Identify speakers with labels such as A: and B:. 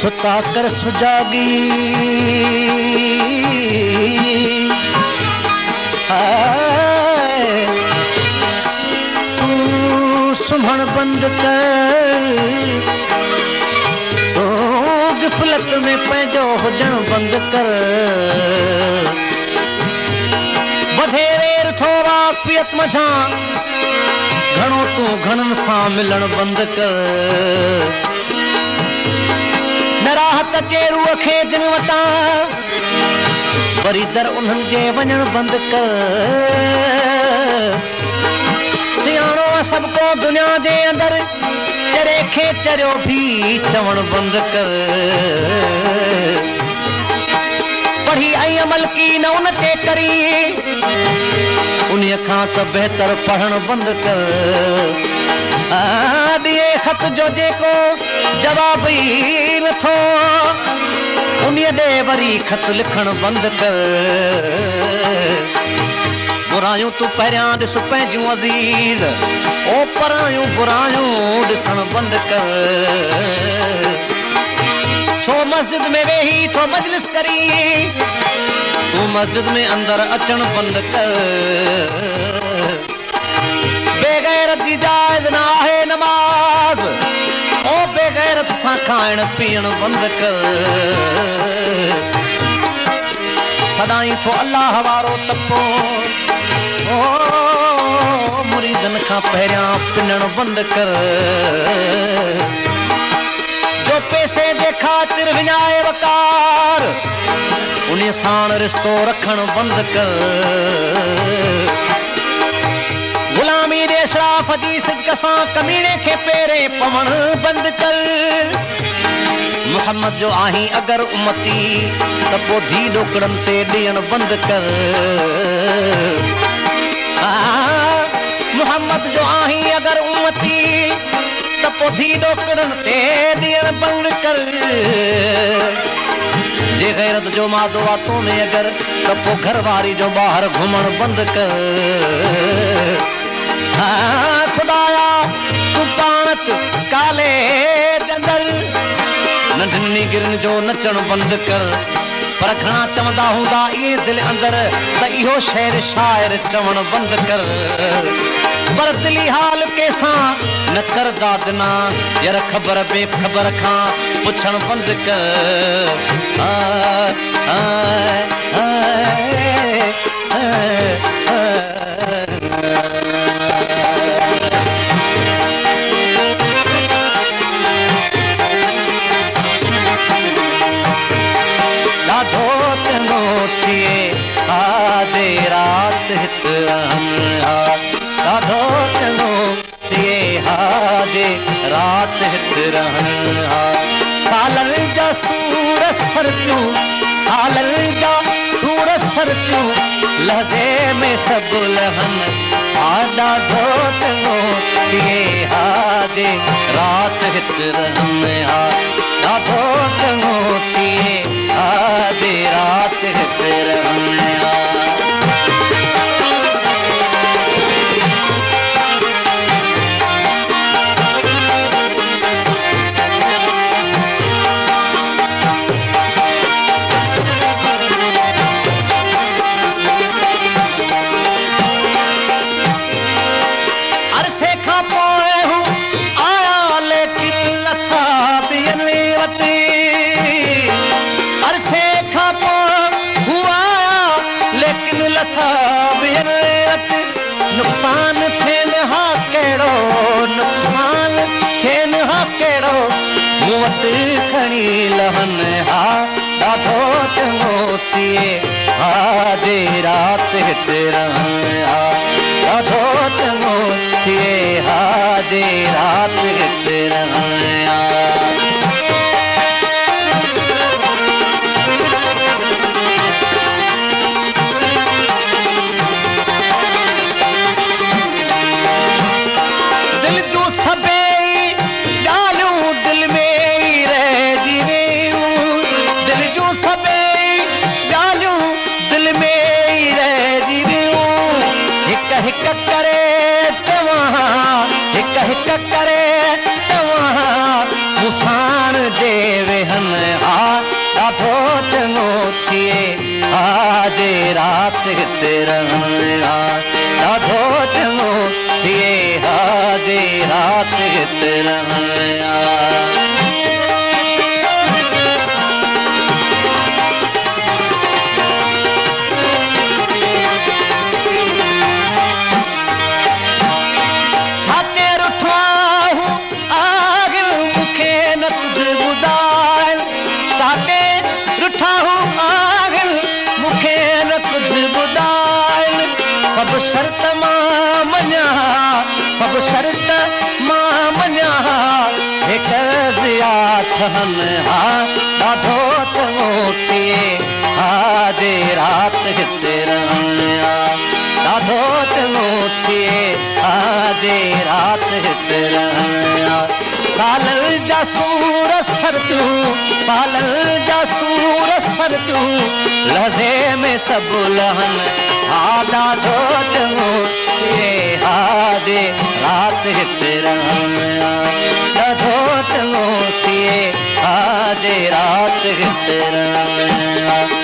A: सुता कर सुजागी तू सुम्हण बंद कर तो गिफलत में पंहिंजो हुजण बंद कर वधेरे रुठो वाक़ियत मझां घणो तू घणन सां मिलण बंद कर नराहत जे रूह खे जिन वटां वरी दर उन्हनि जे वञण बंद कर सियाणो सभ को दुनिया जे अंदर चरे खे चरियो भी चवण बंद कर पढ़ी ऐं अमल की न उन ते करी उन्हीअ खां त बहितर पढ़ण बंद कर ॾिए ख़त जो जेको जवाब ई नथो उन्हीअ ॾे वरी ख़त लिखण बंद कर बुरायूं तूं पहिरियां ॾिस पंहिंजूं अज़ीज़ ओ परायूं बुरायूं ॾिसण बंद कर छो मस्जिद में वेही थो मजलिस करी तूं मस्जिद में अंदर अचण बंद कर बेगैरत जी जायज़ न आहे नमाज ओ बेगैरत सां खाइण पीअण बंद कर सदाई थो अल्लाह वारो तपो ओ मुरीदन खां पहिरियां पिनण बंद कर जो पैसे जे ख़ातिर विञाए वकार उन साण रिश्तो रखण बंद कर गुलामी दे शराफ जी सिद्क सां कमीने खे पेरे पवण बंद कर मोहम्मद जो आहीं अगर उम्मती त पोइ धी ॾोकड़नि ते ॾियण बंद कर मोहम्मद जो आहीं अगर उम्मती त पोइ धी ॾोकड़नि ते ॾियण बंद कर जे गैरत जो मादो आहे तो में अगर त पोइ घरवारी जो ॿाहिरि घुमण बंद कर खुदाया तूं पाण काले अंदर नंढनी गिरन जो नचण बंद कर पर घणा चवंदा हूंदा इहे दिलि अंदर त इहो शेर शाइर चवण बंद कर पर दिली हाल कंहिंसां न कर दादना यार ख़बर बेख़बर खां पुछण बंद कर रात हित रहन सालन जा सूर सर पियूं सालन जा सूर सर पियूं लहज़े में सब लहन ॾाढो चङो थिए हाजे रात हित रहन ॾाढो चङो थिए हाजे रात हित रहन नुक़सान थियन हा कहिड़ो नुक़सान थियन हा कहिड़ो मूं वटि खणी लहन हा ॾाढो चङो थिए हा जे राति हिते रहन हा ॾाढो चङो थिए हा जे राति हिते रहन हा हिक करे चवां रात हिते रहना ॾाढो चङो थिए हाजे रात हिते रहना सब शर्त मां मञा सब शर्त मां मञा हिक ज़िया ठहनि हा ॾाढो चङो थिए हाजे रात हिते रहना ॾाढो चङो थिए हाजे रात हिते रहना सालनि जा सूर सरतूं सालनि जा सूर सरतूं लहज़े में सभु लहनि हा ॾाढो चङो थिए हाजे रात हिते रहना ॾाढो चङो थिए हाजे रात हिते रहना